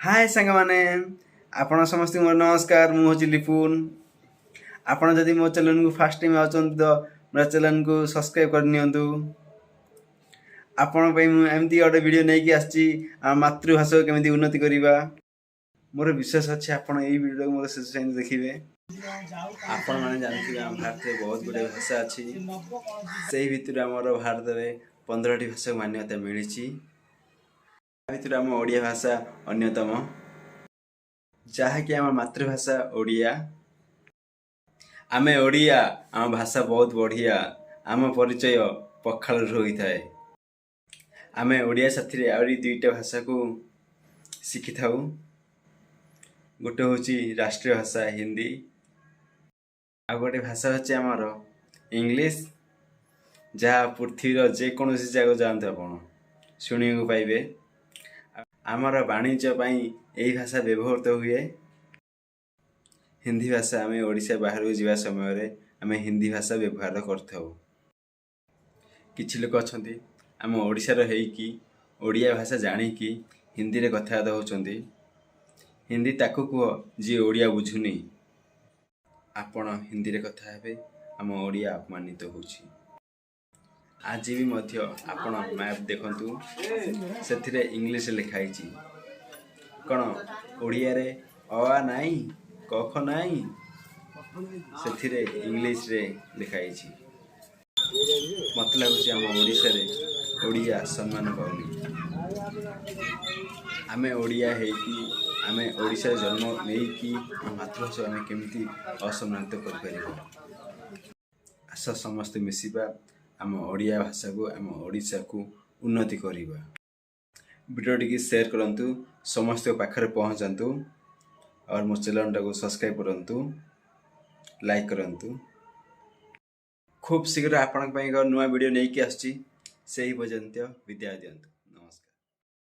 हाय सांग माने आपण समस्त मोर नमस्कार मु होची लिपुन आपण जदि मो चैनल को फर्स्ट टाइम आउछन तो मोर चैनल को सब्सक्राइब कर नियंतु। आपण पई मु एमती ओडे वीडियो नै कि आछि आ मातृभाषा केमिति उन्नति करिबा। मोर विश्वास अछि आपण एई वीडियो मोर शेष टाइम देखिबे। आपण माने जानथिबे हम भारत में बहुत गुडे भाषा अछि। सेही भितर हमर भारत में 15 टी भाषा मान्यता मिलिछि। भितर हम ओडिया भाषा अन्यतम जहाँकि आम मातृभाषा ओडिया। आमे ओडिया आम भाषा बहुत बढ़िया। आम परिचय पखाल होई थाए। आमे ओडिया साथी आउरी दुईटा भाषा को शिखि थाउ। गोटे होची राष्ट्रीय भाषा हिंदी आ गोटे भाषा होची आमर इंग्लिश जहाँ पृथ्वीर जेकोसी जगह जातु आपण शुणी को पाइबे। आमर वाणिज्य पई एही भाषा व्यवहृत हुए। हिंदी भाषा आमे ओडिशा बाहर को जीवा समय रे आमे हिंदी भाषा व्यवहार करथाउ। किछि लोक अछंती आम ओडिशा रो हेइकी ओडिया भाषा जानी कि हिंदी रे कथबार्ता होचंती। हिंदी ताकू कुह जी ओडिया बुझुनी। आपण हिंदी रे कथा हेबे आम ओडिया अपमानित होउछि। आज भी मध्य आपण मैप देखंतु सेथिरे इंग्लिश लिखाई छी कण ओडिया रे अ नाई क ख नाई सेथिरे इंग्लिश रे लिखाई छी। मत लागुछि आम ओडिशा रे ओडिया सम्मान पाउनी। आमे ओडिया हेकी आमे ओडिशा रे जन्म नेकी मातृभाषा आमे केमिति असम्मानित कर परिबो। आशा समस्त मिसिबा आम ओडिया भाषा को आम ओडिशा को उन्नति करिबा। वीडियो टी शेयर करंतु समस्त पाखरे पहुंचंतु और मो चैनल को सब्सक्राइब करंतु लाइक करंतु। खूब शीघ्र आपण पई नुआ वीडियो नै कि आछि सेही पर्यंत विदाय दियंतु।